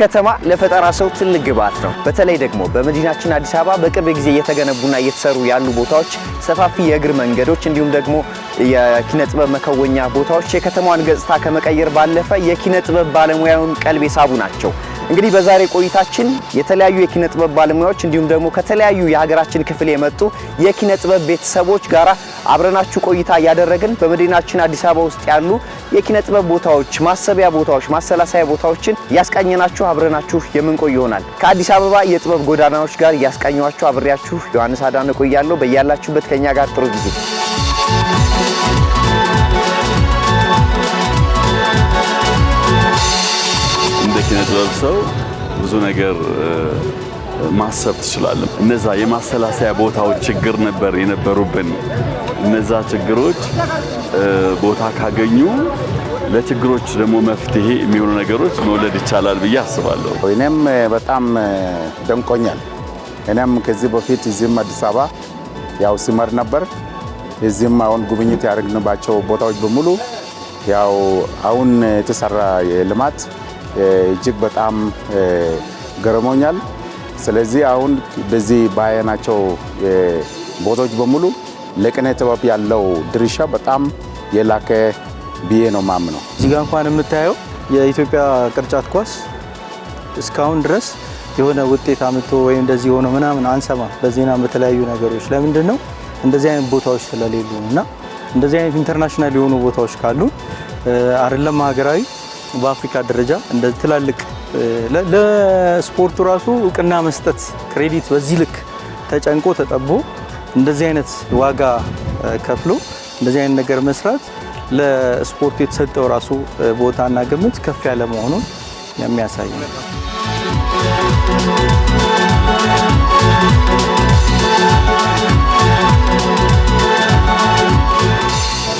ከተማ ለፈጠራ ሰው ትልቅ ግብዓት ነው። በተለይ ደግሞ በመዲናችን አዲስ አበባ በቅርብ ጊዜ እየተገነቡና እየተሰሩ ያሉ ቦታዎች፣ ሰፋፊ የእግር መንገዶች እንዲሁም ደግሞ የኪነ ጥበብ መከወኛ ቦታዎች የከተማዋን ገጽታ ከመቀየር ባለፈ የኪነ ጥበብ ባለሙያውን ቀልብ የሳቡ ናቸው። እንግዲህ በዛሬ ቆይታችን የተለያዩ የኪነ ጥበብ ባለሙያዎች እንዲሁም ደግሞ ከተለያዩ የሀገራችን ክፍል የመጡ የኪነ ጥበብ ቤተሰቦች ጋራ አብረናችሁ ቆይታ ያደረግን በመዲናችን አዲስ አበባ ውስጥ ያሉ የኪነ ጥበብ ቦታዎች፣ ማሰቢያ ቦታዎች፣ ማሰላሰያ ቦታዎችን ያስቃኘናችሁ አብረናችሁ የምንቆይ ይሆናል። ከአዲስ አበባ የጥበብ ጎዳናዎች ጋር ያስቃኘዋችሁ አብሬያችሁ ዮሐንስ አዳነ ቆያለሁ። በያላችሁበት ከኛ ጋር ጥሩ ጊዜ። እንደ ኪነ ጥበብ ሰው ብዙ ነገር ማሰብ ትችላለህ። እነዛ የማሰላሰያ ቦታዎች ችግር ነበር የነበሩብን። እነዛ ችግሮች ቦታ ካገኙ ለችግሮች ደግሞ መፍትሄ የሚሆኑ ነገሮች መውለድ ይቻላል ብዬ አስባለሁ። እኔም በጣም ደንቆኛል። እኔም ከዚህ በፊት እዚህም አዲስ አበባ ያው ሲመር ነበር። እዚህም አሁን ጉብኝት ያደረግንባቸው ቦታዎች በሙሉ ያው አሁን የተሰራ የልማት እጅግ በጣም ገረሞኛል። ስለዚህ አሁን በዚህ ባያናቸው ቦታዎች በሙሉ ለኪነ ጥበብ ያለው ድርሻ በጣም የላቀ ብዬ ነው ማምነው። እዚህ ጋር እንኳን የምታየው የኢትዮጵያ ቅርጫት ኳስ እስካሁን ድረስ የሆነ ውጤት አምጥቶ ወይ እንደዚህ ሆኖ ምናምን አንሰማ በዜና በተለያዩ ነገሮች። ለምንድን ነው እንደዚህ አይነት ቦታዎች ስለሌሉ እና እንደዚህ አይነት ኢንተርናሽናል የሆኑ ቦታዎች ካሉ አይደለም ሀገራዊ በአፍሪካ ደረጃ እንደ ትላልቅ ለስፖርቱ ራሱ እውቅና መስጠት ክሬዲት በዚህ ልክ ተጨንቆ ተጠቦ እንደዚህ አይነት ዋጋ ከፍሎ እንደዚህ አይነት ነገር መስራት ለስፖርቱ የተሰጠው ራሱ ቦታና ግምት ከፍ ያለ መሆኑን የሚያሳይ ነው።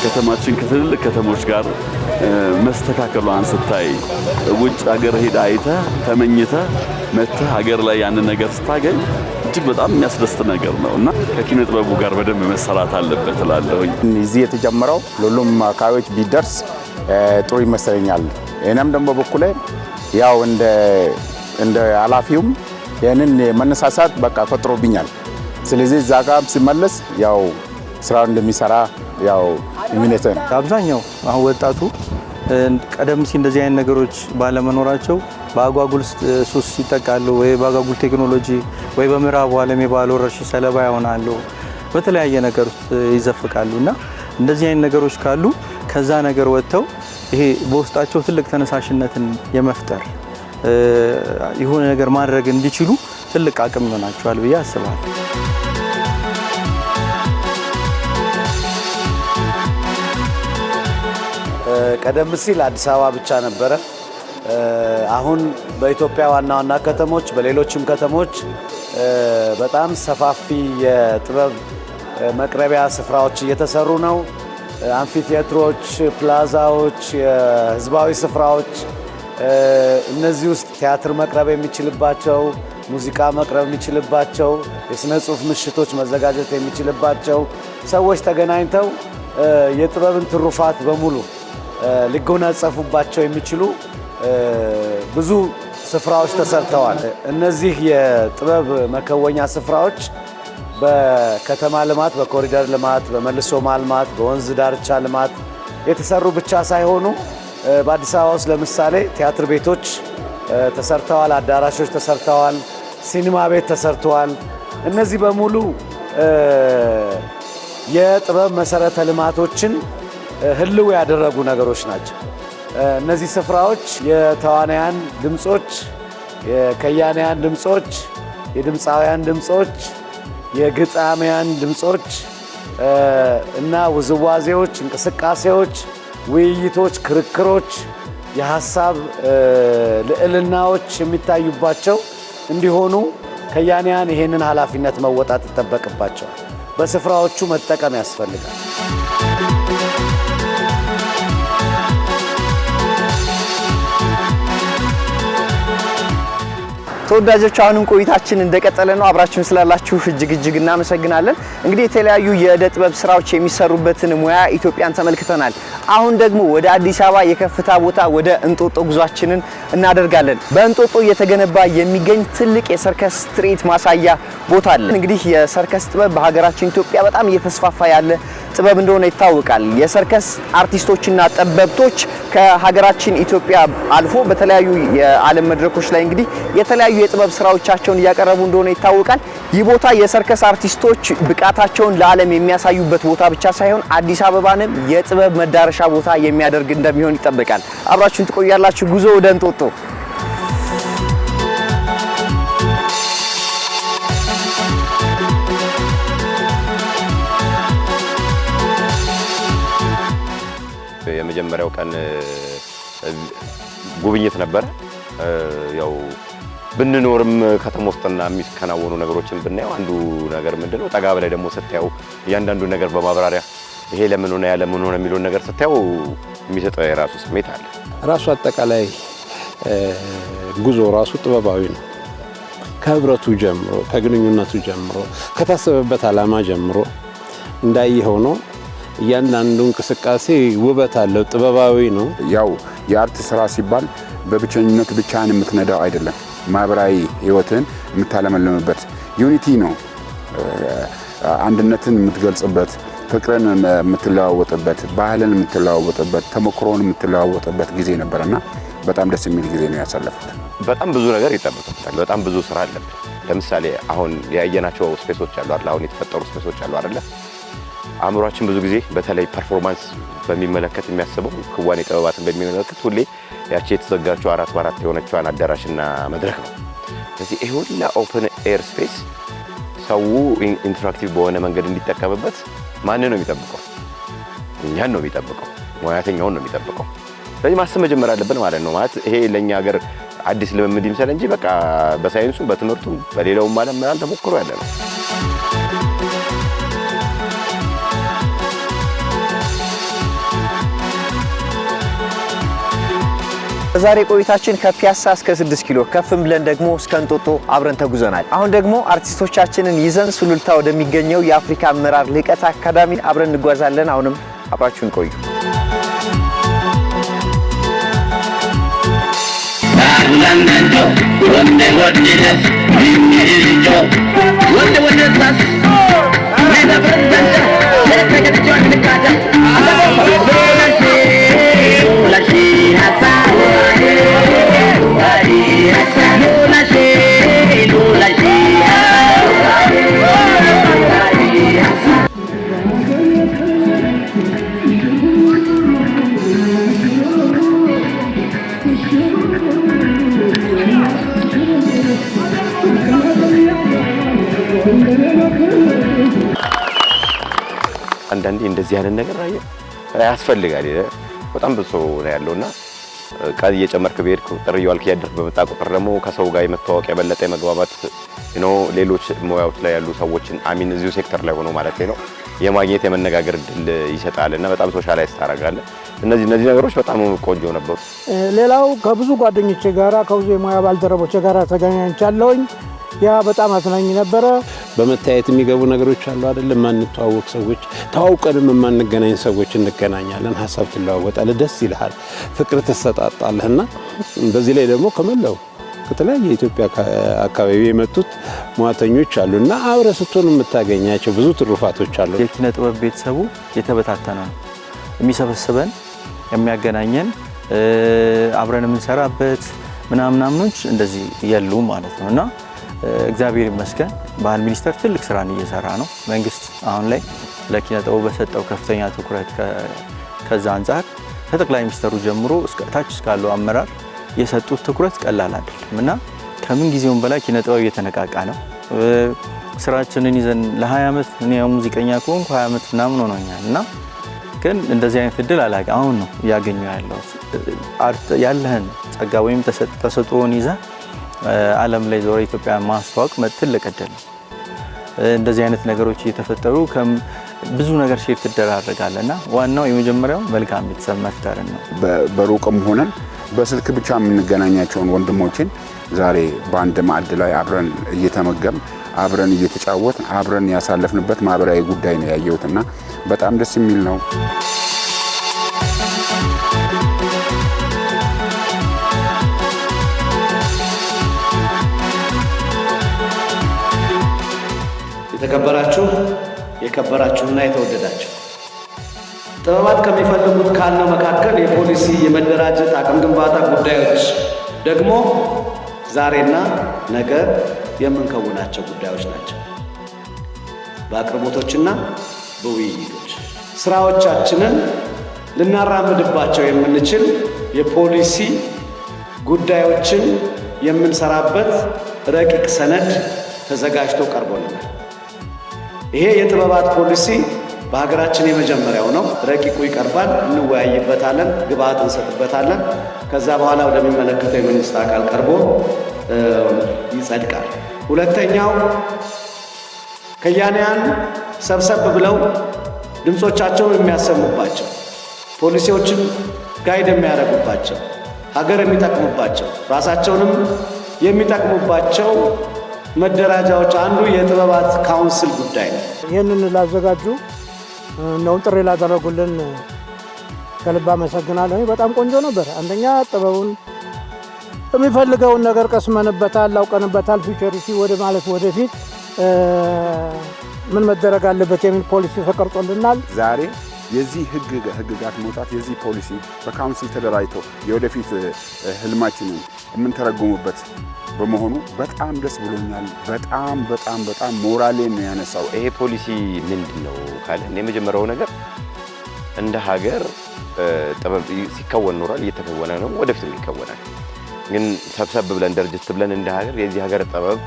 ከተማችን ከትልልቅ ከተሞች ጋር መስተካከሏን ስታይ ውጭ ሀገር ሄዳ አይተህ ተመኝተህ መጥተህ ሀገር ላይ ያንን ነገር ስታገኝ እጅግ በጣም የሚያስደስት ነገር ነው እና ከኪነ ጥበቡ ጋር በደንብ መሰራት አለበት እላለሁኝ። እዚህ የተጀመረው ለሁሉም አካባቢዎች ቢደርስ ጥሩ ይመስለኛል። እኔም ደግሞ በኩሌ ያው እንደ ኃላፊውም ያንን መነሳሳት በቃ ፈጥሮብኛል። ስለዚህ እዛ ጋር ሲመለስ ያው ስራው እንደሚሰራ ያው እምነቴ ነው። አብዛኛው አሁን ወጣቱ ቀደም ሲል እንደዚህ አይነት ነገሮች ባለመኖራቸው በአጓጉል ሱስ ይጠቃሉ፣ ወይ በአጓጉል ቴክኖሎጂ ወይ በምዕራቡ ዓለም የባህል ወረርሽኝ ሰለባ ይሆናሉ፣ በተለያየ ነገር ውስጥ ይዘፍቃሉ እና እንደዚህ አይነት ነገሮች ካሉ ከዛ ነገር ወጥተው ይሄ በውስጣቸው ትልቅ ተነሳሽነትን የመፍጠር የሆነ ነገር ማድረግ እንዲችሉ ትልቅ አቅም ይሆናቸዋል ብዬ አስባለሁ። ቀደም ሲል አዲስ አበባ ብቻ ነበረ። አሁን በኢትዮጵያ ዋና ዋና ከተሞች በሌሎችም ከተሞች በጣም ሰፋፊ የጥበብ መቅረቢያ ስፍራዎች እየተሰሩ ነው። አምፊቲያትሮች፣ ፕላዛዎች፣ የህዝባዊ ስፍራዎች እነዚህ ውስጥ ቲያትር መቅረብ የሚችልባቸው፣ ሙዚቃ መቅረብ የሚችልባቸው፣ የስነ ጽሁፍ ምሽቶች መዘጋጀት የሚችልባቸው፣ ሰዎች ተገናኝተው የጥበብን ትሩፋት በሙሉ ሊጎናጸፉባቸው የሚችሉ ብዙ ስፍራዎች ተሰርተዋል። እነዚህ የጥበብ መከወኛ ስፍራዎች በከተማ ልማት፣ በኮሪደር ልማት፣ በመልሶ ማልማት፣ በወንዝ ዳርቻ ልማት የተሰሩ ብቻ ሳይሆኑ በአዲስ አበባ ውስጥ ለምሳሌ ቲያትር ቤቶች ተሰርተዋል፣ አዳራሾች ተሰርተዋል፣ ሲኒማ ቤት ተሰርተዋል። እነዚህ በሙሉ የጥበብ መሰረተ ልማቶችን ህልው ያደረጉ ነገሮች ናቸው። እነዚህ ስፍራዎች የተዋናያን ድምጾች፣ የከያንያን ድምጾች፣ የድምፃውያን ድምጾች፣ የግጣሚያን ድምጾች እና ውዝዋዜዎች፣ እንቅስቃሴዎች፣ ውይይቶች፣ ክርክሮች፣ የሐሳብ ልዕልናዎች የሚታዩባቸው እንዲሆኑ ከያንያን ይሄንን ኃላፊነት መወጣት ይጠበቅባቸዋል። በስፍራዎቹ መጠቀም ያስፈልጋል። ተወዳጆች አሁንም ቆይታችን እንደቀጠለ ነው። አብራችሁን ስላላችሁ እጅግ እናመሰግናለን። እንግዲህ የተለያዩ የእደ ጥበብ ስራዎች የሚሰሩበትን ሙያ ኢትዮጵያን ተመልክተናል። አሁን ደግሞ ወደ አዲስ አበባ የከፍታ ቦታ ወደ እንጦጦ ጉዟችንን እናደርጋለን። በእንጦጦ እየተገነባ የሚገኝ ትልቅ የሰርከስ ትርኢት ማሳያ ቦታ አለ። እንግዲህ የሰርከስ ጥበብ በሀገራችን ኢትዮጵያ በጣም እየተስፋፋ ያለ ጥበብ እንደሆነ ይታወቃል። የሰርከስ አርቲስቶችና ጠበብቶች ከሀገራችን ኢትዮጵያ አልፎ በተለያዩ የዓለም መድረኮች ላይ እንግዲህ የተለያዩ የጥበብ ስራዎቻቸውን እያቀረቡ እንደሆነ ይታወቃል። ይህ ቦታ የሰርከስ አርቲስቶች ብቃታቸውን ለዓለም የሚያሳዩበት ቦታ ብቻ ሳይሆን አዲስ አበባንም የጥበብ መዳረሻ ቦታ የሚያደርግ እንደሚሆን ይጠበቃል። አብራችሁን ትቆያላችሁ። ጉዞ ወደ እንጦጦ። የመጀመሪያው ቀን ጉብኝት ነበር። ያው ብንኖርም ከተማ ውስጥና የሚከናወኑ ነገሮችን ብናየው አንዱ ነገር ምንድነው ጠጋ ብለህ ደግሞ ስታየው እያንዳንዱ ነገር በማብራሪያ ይሄ ለምን ሆነ ያለምን ሆነ የሚሉን ነገር ስታየው የሚሰጠው የራሱ ስሜት አለ። ራሱ አጠቃላይ ጉዞ ራሱ ጥበባዊ ነው። ከህብረቱ ጀምሮ ከግንኙነቱ ጀምሮ ከታሰበበት ዓላማ ጀምሮ እንዳይሆነው ነው። እያንዳንዱ እንቅስቃሴ ውበት አለው፣ ጥበባዊ ነው። ያው የአርት ስራ ሲባል በብቸኝነት ብቻህን የምትነዳው አይደለም። ማህበራዊ ህይወትን የምታለመልምበት ዩኒቲ ነው። አንድነትን የምትገልጽበት፣ ፍቅርን የምትለዋወጥበት፣ ባህልን የምትለዋወጥበት፣ ተሞክሮን የምትለዋወጥበት ጊዜ ነበርና በጣም ደስ የሚል ጊዜ ነው ያሳለፉት። በጣም ብዙ ነገር ይጠበቃል። በጣም ብዙ ስራ አለብን። ለምሳሌ አሁን ያየናቸው ስፔሶች አሉ አይደል? አሁን የተፈጠሩ ስፔሶች አሉ አይደል? አእምሯችን ብዙ ጊዜ በተለይ ፐርፎርማንስ በሚመለከት የሚያስበው ክዋኔ ጥበባትን በሚመለከት ሁሌ ያቺ የተዘጋጀው 4x4 የሆነችዋን አዳራሽና መድረክ ነው። ስለዚህ ይሄ ሁላ ኦፕን ኤር ስፔስ ሰው ኢንተራክቲቭ በሆነ መንገድ እንዲጠቀምበት ማን ነው የሚጠብቀው? እኛን ነው የሚጠብቀው፣ ሙያተኛውን ነው የሚጠብቀው። ስለዚህ ማሰብ መጀመር አለብን ማለት ነው። ማለት ይሄ ለኛ ሀገር አዲስ ልምምድ ይምሰል እንጂ በቃ በሳይንሱ በትምህርቱ በሌላውም ዓለም ምናምን ተሞክሮ ያለ ነው። በዛሬ ቆይታችን ከፒያሳ እስከ 6 ኪሎ ከፍም ብለን ደግሞ እስከ እንጦጦ አብረን ተጉዘናል። አሁን ደግሞ አርቲስቶቻችንን ይዘን ሱሉልታ ወደሚገኘው የአፍሪካ አመራር ልቀት አካዳሚ አብረን እንጓዛለን። አሁንም አብራችሁን ቆዩ። አንዳንዴ እንደዚህ አይነት ነገር ያስፈልጋል። በጣም ብዙ ሰው ነው ያለውና ቃል እየጨመርክ በሄድክ ቁጥር እያልክ ያደርክ በመጣ ቁጥር ደግሞ ከሰው ጋር የመተዋወቅ የበለጠ የመግባባት ነው። ሌሎች ሙያዎች ላይ ያሉ ሰዎችን አሚን እዚሁ ሴክተር ላይ ሆኖ ማለት ነው የማግኘት የመነጋገር እድል ይሰጣልና በጣም ሶሻላይዝ ታደርጋለህ። እነዚህ ነገሮች በጣም ቆንጆ ነበሩ። ሌላው ከብዙ ጓደኞቼ ጋራ ከብዙ የሙያ ባልደረቦቼ ጋራ ተገናኝቻለሁኝ። ያ በጣም አዝናኝ ነበረ። በመታየት የሚገቡ ነገሮች አሉ አይደለም? ማንተዋወቅ ሰዎች ተዋውቀንም የማንገናኝ ሰዎች እንገናኛለን። ሀሳብ ትለዋወጣለህ፣ ደስ ይልሃል፣ ፍቅር ትሰጣጣለህና በዚህ ላይ ደግሞ ከመላው ከተለያየ የኢትዮጵያ አካባቢ የመጡት ሙያተኞች አሉና አብረህ ስትሆን የምታገኛቸው ብዙ ትሩፋቶች አሉ። የኪነ ጥበብ ቤተሰቡ የተበታተነ ነው። የሚሰበስበን የሚያገናኘን አብረን የምንሰራበት ምናምኖች እንደዚህ የሉ ማለት ነውና እግዚአብሔር ይመስገን ባህል ሚኒስቴር ትልቅ ስራን እየሰራ ነው። መንግስት አሁን ላይ ለኪነ ጥበቡ በሰጠው ከፍተኛ ትኩረት ከዛ አንፃር ከጠቅላይ ሚኒስትሩ ጀምሮ እስከ ታች እስካለው አመራር የሰጡት ትኩረት ቀላል አይደለም እና ከምን ጊዜውም በላይ ኪነ ጥበብ እየተነቃቃ ነው። ስራችንን ይዘን ለ20 ዓመት እኔ ሙዚቀኛ ከሆንኩ 20 ዓመት ምናምን ሆኖኛል እና ግን እንደዚህ አይነት እድል አላገኘሁም። አሁን ነው ያገኘው ያለው አርት ያለህን ጸጋ ወይም ተሰጥኦን ይዘህ ዓለም ላይ ዞረ ኢትዮጵያ ማስተዋወቅ ትልቅ እድል ነው። እንደዚህ አይነት ነገሮች እየተፈጠሩ ብዙ ነገር ሼር ትደራረጋለና ዋናው የመጀመሪያው መልካም ቤተሰብ መፍጠር ነው። በሩቅም ሆነን በስልክ ብቻ የምንገናኛቸውን ወንድሞችን ዛሬ በአንድ ማዕድ ላይ አብረን እየተመገብ አብረን እየተጫወት አብረን ያሳለፍንበት ማህበራዊ ጉዳይ ነው ያየሁትና በጣም ደስ የሚል ነው። የተከበራችሁ የከበራችሁና የተወደዳችሁ ጥበባት ከሚፈልጉት ካለው መካከል የፖሊሲ የመደራጀት አቅም ግንባታ ጉዳዮች ደግሞ ዛሬና ነገ የምንከውናቸው ጉዳዮች ናቸው። በአቅርቦቶችና በውይይቶች ስራዎቻችንን ልናራምድባቸው የምንችል የፖሊሲ ጉዳዮችን የምንሰራበት ረቂቅ ሰነድ ተዘጋጅቶ ቀርቦልናል። ይሄ የጥበባት ፖሊሲ በሀገራችን የመጀመሪያው ነው። ረቂቁ ይቀርባል፣ እንወያይበታለን፣ ግብአት እንሰጥበታለን። ከዛ በኋላ ወደሚመለከተው የመንግስት አካል ቀርቦ ይጸድቃል። ሁለተኛው ከያንያን ሰብሰብ ብለው ድምጾቻቸውን የሚያሰሙባቸው፣ ፖሊሲዎችን ጋይድ የሚያደርጉባቸው፣ ሀገር የሚጠቅሙባቸው፣ ራሳቸውንም የሚጠቅሙባቸው መደራጃዎች አንዱ የጥበባት ካውንስል ጉዳይ ነው። ይህንን ላዘጋጁ እንደውም ጥሪ ላደረጉልን ከልብ አመሰግናለሁ። በጣም ቆንጆ ነበር። አንደኛ ጥበቡን የሚፈልገውን ነገር ቀስመንበታል፣ አውቀንበታል። ፊውቸሪቲ ወደ ማለት ወደፊት ምን መደረግ አለበት የሚል ፖሊሲ ተቀርጾልናል። ዛሬ የዚህ ህግጋት መውጣት የዚህ ፖሊሲ በካውንስል ተደራጅቶ የወደፊት ህልማችንን የምንተረጉሙበት በመሆኑ በጣም ደስ ብሎኛል። በጣም ሞራሌን ነው ያነሳው። ይሄ ፖሊሲ ምንድነው ካለን የመጀመሪያው ነገር እንደ ሀገር ጥበብ ሲከወን ኖሯል፣ እየተከወነ ነው፣ ወደፊትም ይከወናል። ግን ሰብሰብ ብለን ድርጅት ብለን እንደ ሀገር የዚህ ሀገር ጥበብ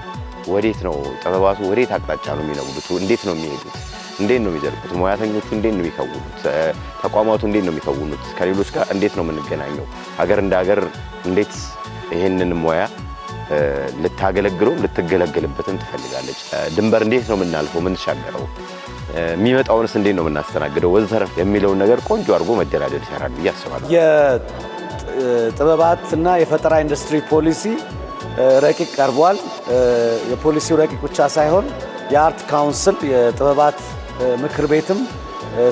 ወዴት ነው? ጥበባቱ ወዴት አቅጣጫ ነው የሚነጉዱት? እንዴት ነው የሚሄዱት? እንዴት ነው የሚዘልቁት? ሙያተኞቹ እንዴት ነው የሚከውኑት? ተቋማቱ እንዴት ነው የሚከውኑት? ከሌሎች ጋር እንዴት ነው የምንገናኘው? ሀገር እንደ ሀገር እንዴት ይሄንን ሙያ ልታገለግለው ልትገለገልበትም ትፈልጋለች? ድንበር እንዴት ነው የምናልፈው የምንሻገረው? የሚመጣውንስ እንዴት ነው የምናስተናግደው? ወዘተረፈ የሚለውን ነገር ቆንጆ አድርጎ መደራደር ይሰራል ብዬ አስባለሁ። የጥበባትና የፈጠራ ኢንዱስትሪ ፖሊሲ ረቂቅ ቀርቧል። የፖሊሲው ረቂቅ ብቻ ሳይሆን የአርት ካውንስል የጥበባት ምክር ቤትም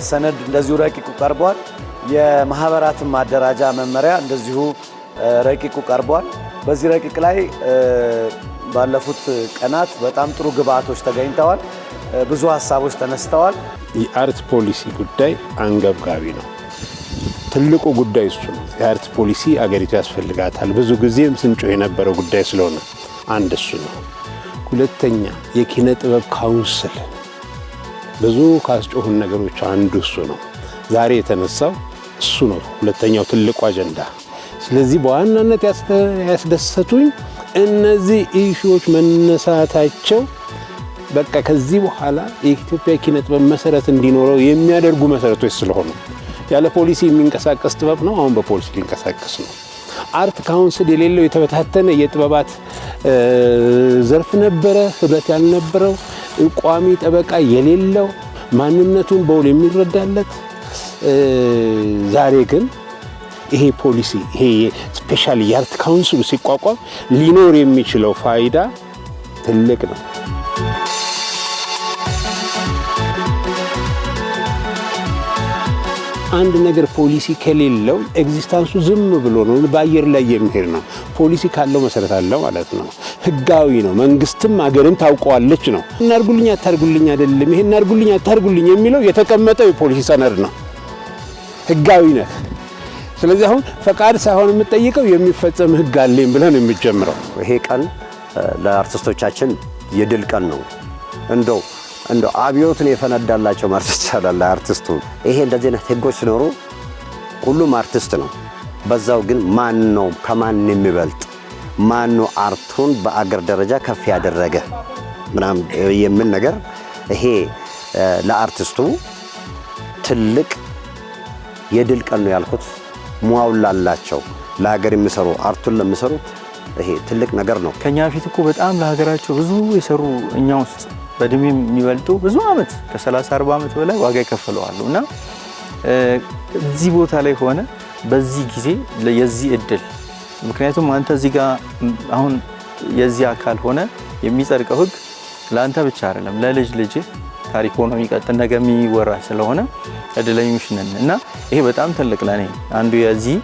ሰነድ እንደዚሁ ረቂቁ ቀርቧል። የማህበራትን ማደራጃ መመሪያ እንደዚሁ ረቂቁ ቀርቧል። በዚህ ረቂቅ ላይ ባለፉት ቀናት በጣም ጥሩ ግብአቶች ተገኝተዋል። ብዙ ሀሳቦች ተነስተዋል። የአርት ፖሊሲ ጉዳይ አንገብጋቢ ነው። ትልቁ ጉዳይ እሱ ነው። የአርት ፖሊሲ አገሪቱ ያስፈልጋታል። ብዙ ጊዜም ስንጮህ የነበረው ጉዳይ ስለሆነ አንድ እሱ ነው። ሁለተኛ የኪነ ጥበብ ካውንስል ብዙ ካስጮሁን ነገሮች አንዱ እሱ ነው። ዛሬ የተነሳው እሱ ነው። ሁለተኛው ትልቁ አጀንዳ። ስለዚህ በዋናነት ያስደሰቱኝ እነዚህ ኢሹዎች መነሳታቸው በቃ ከዚህ በኋላ የኢትዮጵያ ኪነ ጥበብ መሰረት እንዲኖረው የሚያደርጉ መሰረቶች ስለሆኑ ያለ ፖሊሲ የሚንቀሳቀስ ጥበብ ነው። አሁን በፖሊሲ ሊንቀሳቀስ ነው። አርት ካውንስል የሌለው የተበታተነ የጥበባት ዘርፍ ነበረ፣ ህብረት ያልነበረው፣ ቋሚ ጠበቃ የሌለው፣ ማንነቱን በውል የሚረዳለት። ዛሬ ግን ይሄ ፖሊሲ ይሄ ስፔሻሊ የአርት ካውንስሉ ሲቋቋም ሊኖር የሚችለው ፋይዳ ትልቅ ነው። አንድ ነገር ፖሊሲ ከሌለው ኤግዚስታንሱ ዝም ብሎ ነው፣ በአየር ላይ የሚሄድ ነው። ፖሊሲ ካለው መሰረት አለው ማለት ነው። ህጋዊ ነው። መንግስትም አገርም ታውቀዋለች ነው። እናርጉልኝ አታርጉልኝ አይደለም። ይሄ እናርጉልኝ አታርጉልኝ የሚለው የተቀመጠው የፖሊሲ ሰነድ ነው። ህጋዊ ነው። ስለዚህ አሁን ፈቃድ ሳይሆን የምትጠይቀው የሚፈጸም ህግ አለኝ ብለን የሚጀምረው ይሄ ቀን ለአርቲስቶቻችን የድል ቀን ነው። እንደው አብዮትን የፈነዳላቸው ማለት ይቻላል አርቲስቱ። ይሄ እንደዚህ አይነት ህጎች ሲኖሩ ሁሉም አርቲስት ነው። በዛው ግን ማን ነው ከማን የሚበልጥ ማን ነው አርቱን በአገር ደረጃ ከፍ ያደረገ ምናምን የሚል ነገር ይሄ ለአርቲስቱ ትልቅ የድል ቀን ነው ያልኩት። ሙያውን ላላቸው ለሀገር የሚሰሩ አርቱን ለሚሰሩት ይሄ ትልቅ ነገር ነው። ከኛ ፊት እኮ በጣም ለሀገራቸው ብዙ የሰሩ እኛ ውስጥ በእድሜ የሚበልጡ ብዙ አመት ከ30-40 አመት በላይ ዋጋ ይከፈለዋሉ እና እዚህ ቦታ ላይ ሆነ በዚህ ጊዜ የዚህ እድል ምክንያቱም አንተ እዚህ ጋር አሁን የዚህ አካል ሆነ የሚጸድቀው ህግ ለአንተ ብቻ አይደለም ለልጅ ልጅ ታሪክ ሆኖ የሚቀጥል ነገ የሚወራ ስለሆነ እድለኞች ነን እና ይሄ በጣም ትልቅ ለኔ አንዱ የዚህ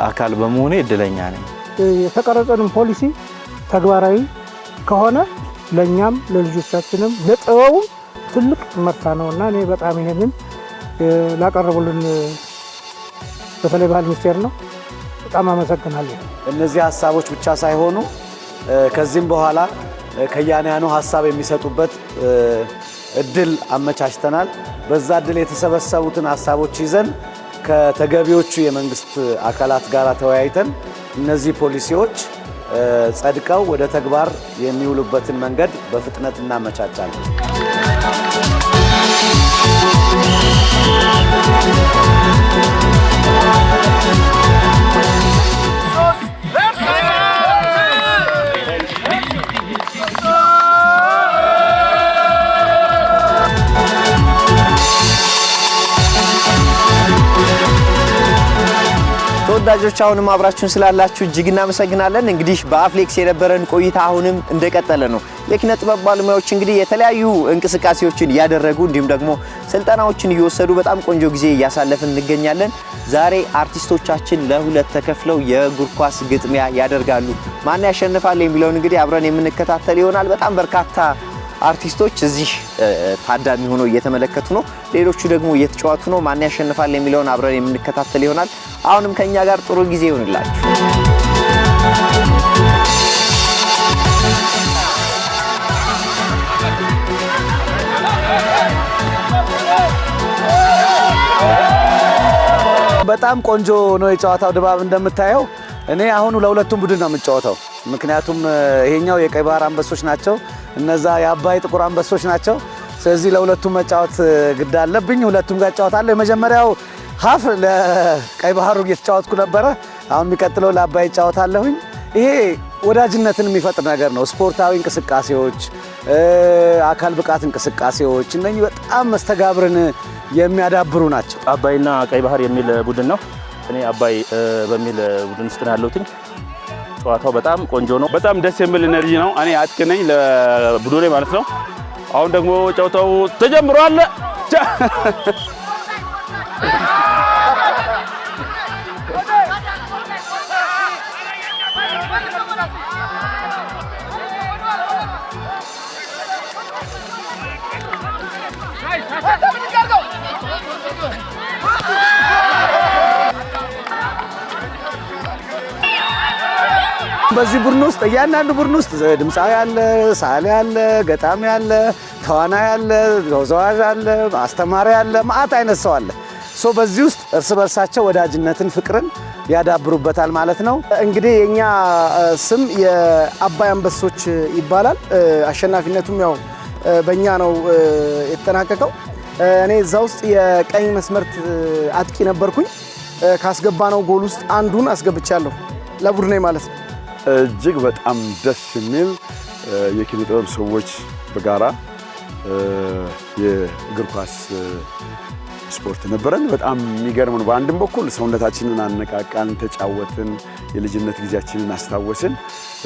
አካል በመሆኔ እድለኛ ነኝ። የተቀረጸልን ፖሊሲ ተግባራዊ ከሆነ ለኛም ለልጆቻችንም ለጥበቡ ትልቅ መርታ ነውና እኔ በጣም ይሄንን ላቀረቡልን በተለይ ባህል ሚኒስቴር ነው በጣም አመሰግናለሁ። እነዚህ ሀሳቦች ብቻ ሳይሆኑ ከዚህም በኋላ ከያንያኑ ሀሳብ የሚሰጡበት እድል አመቻችተናል። በዛ እድል የተሰበሰቡትን ሀሳቦች ይዘን ከተገቢዎቹ የመንግስት አካላት ጋር ተወያይተን እነዚህ ፖሊሲዎች ጸድቀው ወደ ተግባር የሚውሉበትን መንገድ በፍጥነት እናመቻቻለን። ተወዳጆች አሁንም አብራችሁን ስላላችሁ እጅግ እናመሰግናለን። እንግዲህ በአፍሌክስ የነበረን ቆይታ አሁንም እንደቀጠለ ነው። የኪነ ጥበብ ባለሙያዎች እንግዲህ የተለያዩ እንቅስቃሴዎችን ያደረጉ እንዲሁም ደግሞ ስልጠናዎችን እየወሰዱ በጣም ቆንጆ ጊዜ እያሳለፍን እንገኛለን። ዛሬ አርቲስቶቻችን ለሁለት ተከፍለው የእግር ኳስ ግጥሚያ ያደርጋሉ። ማን ያሸንፋል የሚለውን እንግዲህ አብረን የምንከታተል ይሆናል። በጣም በርካታ አርቲስቶች እዚህ ታዳሚ ሆነው እየተመለከቱ ነው። ሌሎቹ ደግሞ እየተጫወቱ ነው። ማን ያሸንፋል የሚለውን አብረን የምንከታተል ይሆናል። አሁንም ከኛ ጋር ጥሩ ጊዜ ይሁንላችሁ። በጣም ቆንጆ ነው የጨዋታው ድባብ እንደምታየው። እኔ አሁን ለሁለቱም ቡድን ነው የምጫወተው። ምክንያቱም ይሄኛው የቀይ ባህር አንበሶች ናቸው፣ እነዛ የአባይ ጥቁር አንበሶች ናቸው። ስለዚህ ለሁለቱም መጫወት ግድ አለብኝ። ሁለቱም ጋር እጫወታለሁ። የመጀመሪያው ሀፍ ለቀይ ባህሩ እየተጫወትኩ ነበረ። አሁን የሚቀጥለው ለአባይ እጫወታለሁኝ። ይሄ ወዳጅነትን የሚፈጥር ነገር ነው። ስፖርታዊ እንቅስቃሴዎች፣ አካል ብቃት እንቅስቃሴዎች እነኚህ በጣም መስተጋብርን የሚያዳብሩ ናቸው። አባይና ቀይ ባህር የሚል ቡድን ነው። እኔ አባይ በሚል ቡድን ውስጥ ነው ያለሁት። ጨዋታው በጣም ቆንጆ ነው። በጣም ደስ የሚል ኤነርጂ ነው። እኔ አጥቂ ነኝ ለቡድኔ ማለት ነው። አሁን ደግሞ ጨዋታው ተጀምሯል። በዚህ ቡድን ውስጥ እያንዳንዱ ቡድን ውስጥ ድምፃዊ አለ፣ ሳሌ አለ፣ ገጣሚ አለ፣ ተዋናይ አለ፣ ተወዛዋዥ አለ፣ አስተማሪ አለ፣ ማአት አይነት ሰው አለ። በዚህ ውስጥ እርስ በርሳቸው ወዳጅነትን፣ ፍቅርን ያዳብሩበታል ማለት ነው። እንግዲህ የኛ ስም የአባይ አንበሶች ይባላል። አሸናፊነቱም ያው በእኛ ነው የተጠናቀቀው። እኔ እዛ ውስጥ የቀኝ መስመር አጥቂ ነበርኩኝ። ካስገባነው ጎል ውስጥ አንዱን አስገብቻለሁ ለቡድኔ ማለት ነው። እጅግ በጣም ደስ የሚል የኪነ ጥበብ ሰዎች በጋራ የእግር ኳስ ስፖርት ነበረን። በጣም የሚገርም ነው። በአንድም በኩል ሰውነታችንን አነቃቃን፣ ተጫወትን፣ የልጅነት ጊዜያችንን አስታወስን።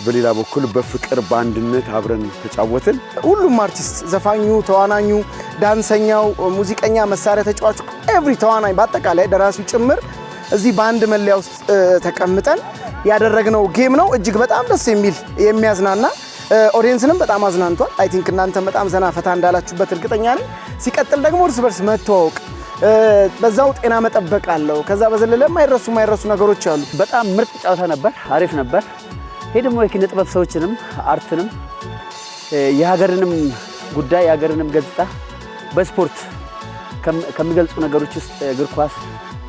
በሌላ በኩል በፍቅር በአንድነት አብረን ተጫወትን። ሁሉም አርቲስት ዘፋኙ፣ ተዋናኙ፣ ዳንሰኛው፣ ሙዚቀኛ፣ መሳሪያ ተጫዋቹ፣ ኤቭሪ ተዋናኝ በአጠቃላይ ደራሲው ጭምር እዚህ በአንድ መለያ ውስጥ ተቀምጠን ያደረግነው ጌም ነው። እጅግ በጣም ደስ የሚል የሚያዝናና ኦዲየንስንም በጣም አዝናንቷል። አይ ቲንክ እናንተም በጣም ዘና ፈታ እንዳላችሁበት እርግጠኛ ነኝ። ሲቀጥል ደግሞ እርስ በርስ መተዋወቅ፣ በዛው ጤና መጠበቅ አለው። ከዛ በዘለለ የማይረሱ ነገሮች አሉ። በጣም ምርጥ ጨዋታ ነበር፣ አሪፍ ነበር። ይሄ ደግሞ የኪነ ጥበብ ሰዎችንም አርትንም የሀገርንም ጉዳይ የሀገርንም ገጽታ በስፖርት ከሚገልጹ ነገሮች ውስጥ እግር ኳስ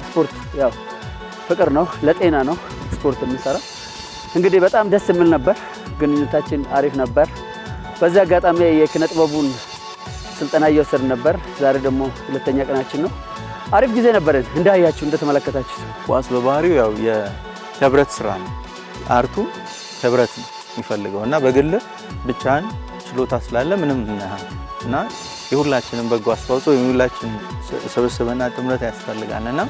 ስፖርት ያው ፍቅር ነው፣ ለጤና ነው ስፖርት የምንሰራ። እንግዲህ በጣም ደስ የሚል ነበር። ግንኙነታችን አሪፍ ነበር። በዚህ አጋጣሚ የኪነ ጥበቡን ስልጠና እየወሰድን ነበር። ዛሬ ደግሞ ሁለተኛ ቀናችን ነው። አሪፍ ጊዜ ነበረን እንዳያችሁ እንደተመለከታችሁት። ኳስ በባህሪው ያው የህብረት ስራ ነው። አርቱ ህብረት ነው የሚፈልገው እና በግል ብቻን ችሎታ ስላለ ምንም እና የሁላችንም በጎ አስተዋጽኦ የሁላችን ስብስብና ጥምረት ያስፈልጋልና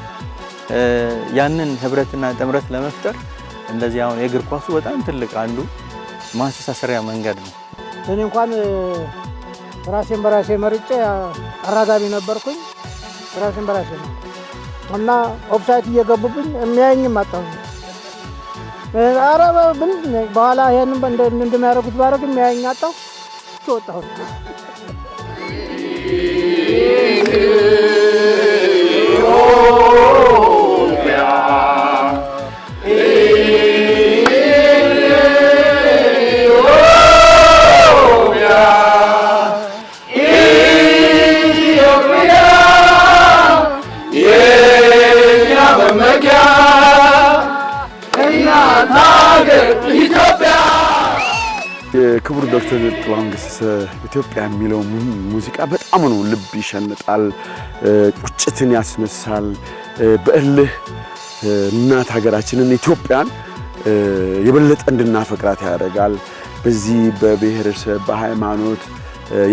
ያንን ህብረትና ጥምረት ለመፍጠር እንደዚህ አሁን የእግር ኳሱ በጣም ትልቅ አንዱ ማስተሳሰሪያ መንገድ ነው። እኔ እንኳን ራሴን በራሴ መርጬ አራጋቢ ነበርኩኝ። ራሴን በራሴ ነው እና ኦፍሳይት እየገቡብኝ የሚያየኝም አጣሁ። ኧረ በኋላ ይሄንን እንደሚያደርጉት ባደርግ የሚያየኝ አጣሁ። ወጣሁ። የክቡር ዶክተር ጥላሁን ገሰሰ ኢትዮጵያ የሚለው ሙዚቃ በጣም ነው ልብ ይሸንጣል፣ ቁጭትን ያስነሳል። በእልህ እናት ሀገራችንን ኢትዮጵያን የበለጠ እንድናፈቅራት ያደርጋል። በዚህ በብሔረሰብ በሃይማኖት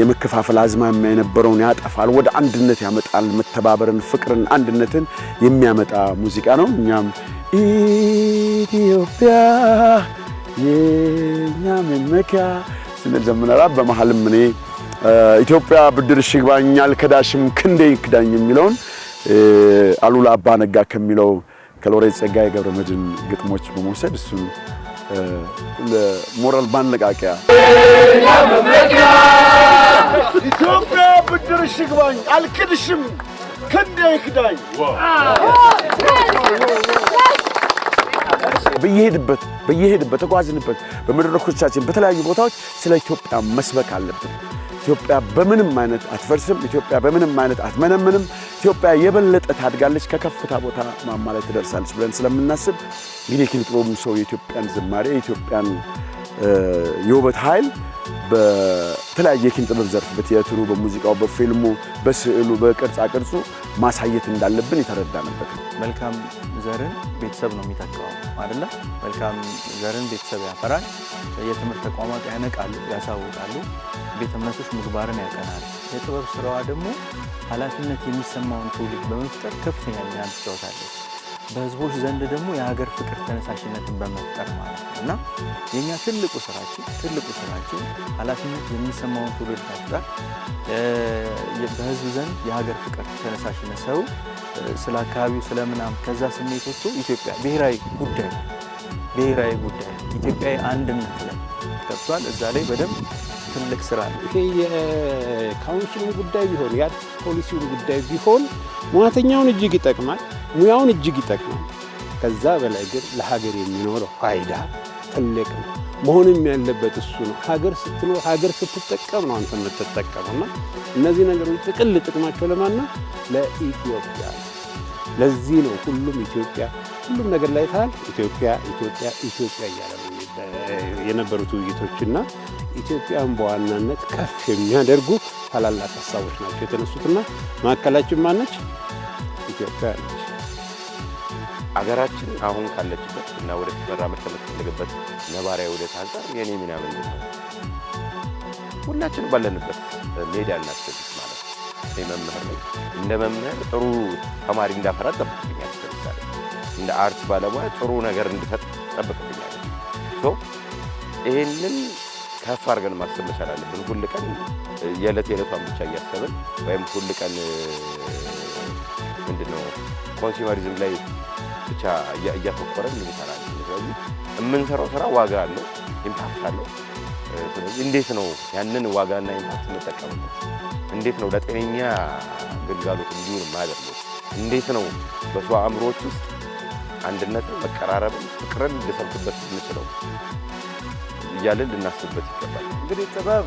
የመከፋፈል አዝማሚያ የነበረውን ያጠፋል፣ ወደ አንድነት ያመጣል። መተባበርን፣ ፍቅርን፣ አንድነትን የሚያመጣ ሙዚቃ ነው። እኛም ኢትዮጵያ የኛ መመኪያ ስንል ዘመናራ በመሐልም እኔ ኢትዮጵያ ብድርሽ ይግባኝ አልከዳሽም ክንዴ ይክዳኝ የሚለውን አሉላ አባ ነጋ ከሚለው ከሎሬት ጸጋዬ ገብረመድህን ግጥሞች በመውሰድ እሱን ለሞራል ማነቃቂያ የኛ መመኪያ ኢትዮጵያ ብድርሽ ይግባኝ አልክድሽም ክንዴ ይክዳኝ በየሄድበት ተጓዝንበት በመድረኮቻችን በተለያዩ ቦታዎች ስለ ኢትዮጵያ መስበክ አለብን። ኢትዮጵያ በምንም አይነት አትፈርስም። ኢትዮጵያ በምንም አይነት አትመነምንም። ኢትዮጵያ የበለጠ ታድጋለች፣ ከከፍታ ቦታ ማማ ላይ ትደርሳለች ብለን ስለምናስብ እንግዲህ ኪነ ጥበቡ ሰው የኢትዮጵያን ዝማሬ የኢትዮጵያን የውበት ኃይል በተለያየ የኪነ ጥበብ ዘርፍ በቲያትሩ፣ በሙዚቃው፣ በፊልሙ፣ በስዕሉ፣ በቅርጻ ቅርጹ ማሳየት እንዳለብን የተረዳንበት ነው። መልካም ዘርን ቤተሰብ ነው የሚተካው አይደለ? መልካም ዘርን ቤተሰብ ያፈራል። የትምህርት ተቋማት ያነቃሉ፣ ያሳውቃሉ። ቤተ እምነቶች ምግባርን ያቀናል። የጥበብ ስራዋ ደግሞ ኃላፊነት የሚሰማውን ትውልድ በመፍጠር ከፍተኛ ሚና ትጫወታለች። በህዝቦች ዘንድ ደግሞ የሀገር ፍቅር ተነሳሽነትን በመፍጠር ማለት ነው እና የኛ ትልቁ ስራችን ኃላፊነት የሚሰማውን ትውልድ መፍጠር፣ በህዝብ ዘንድ የሀገር ፍቅር ተነሳሽነት፣ ሰው ስለ አካባቢው ስለምናምን ከዛ ስሜት ወጥቶ ኢትዮጵያ ብሔራዊ ጉዳይ ኢትዮጵያዊ አንድነት ላይ ገብቷል። እዛ ላይ በደንብ ትልቅ ስራ ነው። ይሄ የካውንስሉን ጉዳይ ቢሆን ያ ፖሊሲውን ጉዳይ ቢሆን ሙያተኛውን እጅግ ይጠቅማል፣ ሙያውን እጅግ ይጠቅማል። ከዛ በላይ ግን ለሀገር የሚኖረው ፋይዳ ትልቅ ነው። መሆንም ያለበት እሱ ነው። ሀገር ስትኖር ሀገር ስትጠቀም ነው አንተ የምትጠቀመውና እነዚህ ነገሮች ጥቅል ጥቅማቸው ለማን ነው? ለኢትዮጵያ። ለዚህ ነው ሁሉም ኢትዮጵያ ሁሉም ነገር ላይ ታል ኢትዮጵያ እያለ ነው የነበሩት ውይይቶችና ኢትዮጵያን በዋናነት ከፍ የሚያደርጉ ታላላቅ ሀሳቦች ናቸው የተነሱትና ማዕከላችን ማነች? ኢትዮጵያ ነች። አገራችን አሁን ካለችበት እና ወደፊት መራመድ ከምትፈልግበት ነባራዊ ወደ አንጻር የኔ ሚና ምንድን ነው? ሁላችንም ባለንበት ሜዳ እናስደርስ ማለት ነው። እኔ መምህር ነኝ። እንደ መምህር ጥሩ ተማሪ እንዳፈራ ጠብቅብኛል። ለምሳሌ እንደ አርት ባለሙያ ጥሩ ነገር እንድፈጥ ጠብቅብኛል። ይሄንን ከፍ አድርገን ማሰብ መቻል አለብን። ሁል ቀን የዕለቷን ብቻ እያሰብን ወይም ሁል ቀን ምንድነው ኮንሱመሪዝም ላይ ብቻ እያተኮረን እንሰራለን። ስለዚህ የምንሰራው ስራ ዋጋ አለው፣ ኢምፓክት አለው። ስለዚህ እንዴት ነው ያንን ዋጋና ኢምፓክት እንጠቀምበት? እንዴት ነው ለጤነኛ ግልጋሎት እንዲሆን ማድረግ? እንዴት ነው በሰው አእምሮዎች ውስጥ አንድነትን፣ መቀራረብን፣ ፍቅርን ልሰብክበት የምንችለው እያልን ልናስብበት ይገባል። እንግዲህ ጥበብ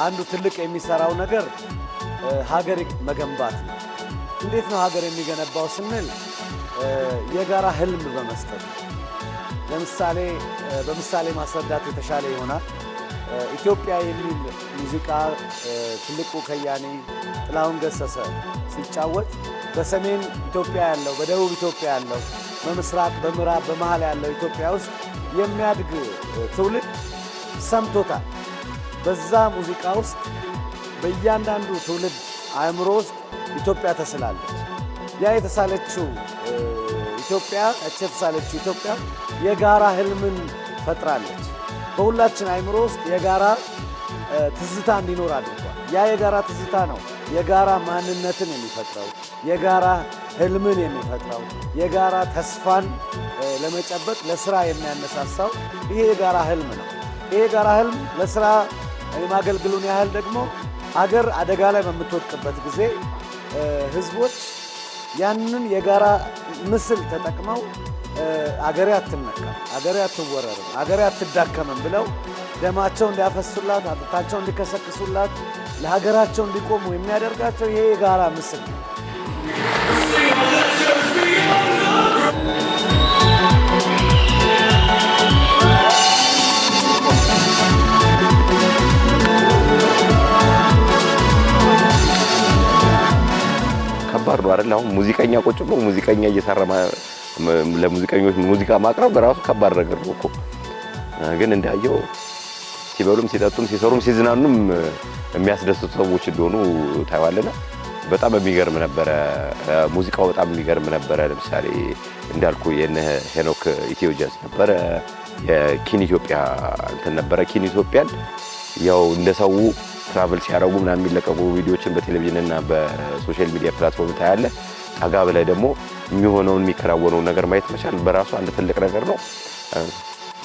አንዱ ትልቅ የሚሰራው ነገር ሀገር መገንባት ነው። እንዴት ነው ሀገር የሚገነባው ስንል የጋራ ህልም በመስጠት ለምሳሌ በምሳሌ ማስረዳት የተሻለ ይሆናል። ኢትዮጵያ የሚል ሙዚቃ ትልቁ ከያኒ ጥላሁን ገሰሰ ሲጫወት በሰሜን ኢትዮጵያ ያለው፣ በደቡብ ኢትዮጵያ ያለው፣ በምስራቅ፣ በምዕራብ፣ በመሃል ያለው ኢትዮጵያ ውስጥ የሚያድግ ትውልድ ሰምቶታል። በዛ ሙዚቃ ውስጥ በእያንዳንዱ ትውልድ አእምሮ ውስጥ ኢትዮጵያ ተስላለች። ያ የተሳለችው ኢትዮጵያ የጋራ ህልምን ፈጥራለች። በሁላችን አይምሮ ውስጥ የጋራ ትዝታ እንዲኖር አድርጓል። ያ የጋራ ትዝታ ነው የጋራ ማንነትን የሚፈጥረው፣ የጋራ ህልምን የሚፈጥረው፣ የጋራ ተስፋን ለመጨበጥ ለስራ የሚያነሳሳው ይሄ የጋራ ህልም ነው። ይሄ የጋራ ህልም ለስራ የማገልግሉን ያህል ደግሞ አገር አደጋ ላይ በምትወድቅበት ጊዜ ህዝቦች ያንን የጋራ ምስል ተጠቅመው አገሬ አትነካም፣ አገሬ አትወረርም፣ አገሬ አትዳከምም ብለው ደማቸው እንዲያፈሱላት፣ አጥንታቸው እንዲከሰክሱላት፣ ለሀገራቸው እንዲቆሙ የሚያደርጋቸው ይሄ የጋራ ምስል ነው። ከባድ ነው አይደል? አሁን ሙዚቀኛ ቁጭ ብሎ ሙዚቀኛ እየሰራ ለሙዚቀኞች ሙዚቃ ማቅረብ በራሱ ከባድ ነገር ነው እኮ። ግን እንዳየው ሲበሉም ሲጠጡም ሲሰሩም ሲዝናኑም የሚያስደስቱ ሰዎች እንደሆኑ ታይዋለና በጣም የሚገርም ነበረ። ሙዚቃው በጣም የሚገርም ነበረ። ለምሳሌ እንዳልኩ የነ ሄኖክ ኢትዮጀስ ነበረ፣ የኪን ኢትዮጵያ እንትን ነበረ። ኪን ኢትዮጵያን ያው እንደሰው ትራቨል ሲያደርጉ ምናምን የሚለቀቁ ቪዲዮዎችን በቴሌቪዥንና በሶሻል ሚዲያ ፕላትፎርም ታያለ። ጠጋ ብለህ ደግሞ የሚሆነውን የሚከናወነውን ነገር ማየት መቻል በራሱ አንድ ትልቅ ነገር ነው።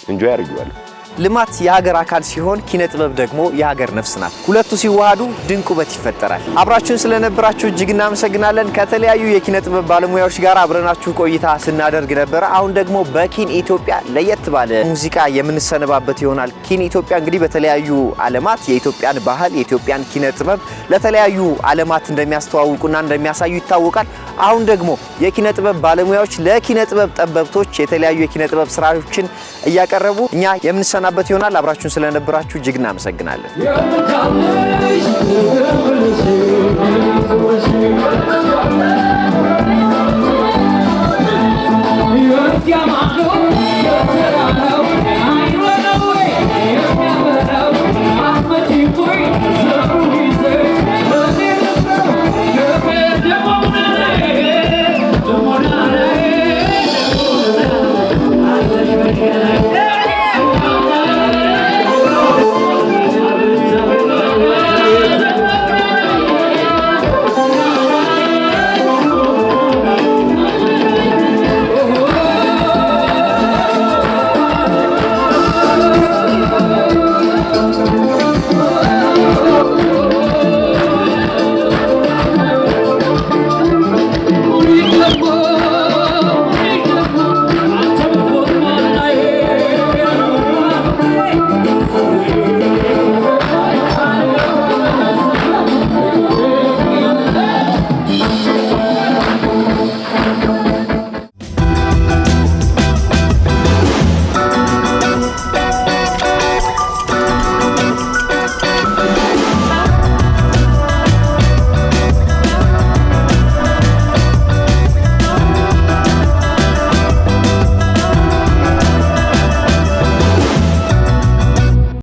እንጆይ አድርጌዋለሁ። ልማት የሀገር አካል ሲሆን ኪነ ጥበብ ደግሞ የሀገር ነፍስ ናት። ሁለቱ ሲዋሃዱ ድንቅ ውበት ይፈጠራል። አብራችሁን ስለነበራችሁ እጅግ እናመሰግናለን። ከተለያዩ የኪነ ጥበብ ባለሙያዎች ጋር አብረናችሁ ቆይታ ስናደርግ ነበረ። አሁን ደግሞ በኪን ኢትዮጵያ ለየት ባለ ሙዚቃ የምንሰነባበት ይሆናል። ኪን ኢትዮጵያ እንግዲህ በተለያዩ ዓለማት የኢትዮጵያን ባህል፣ የኢትዮጵያን ኪነ ጥበብ ለተለያዩ ዓለማት እንደሚያስተዋውቁና እንደሚያሳዩ ይታወቃል። አሁን ደግሞ የኪነ ጥበብ ባለሙያዎች ለኪነ ጥበብ ጠበብቶች የተለያዩ የኪነ ጥበብ ስራዎችን እያቀረቡ እኛ የምንሰናበት ይሆናል። አብራችሁን ስለነበራችሁ እጅግ እናመሰግናለን። You're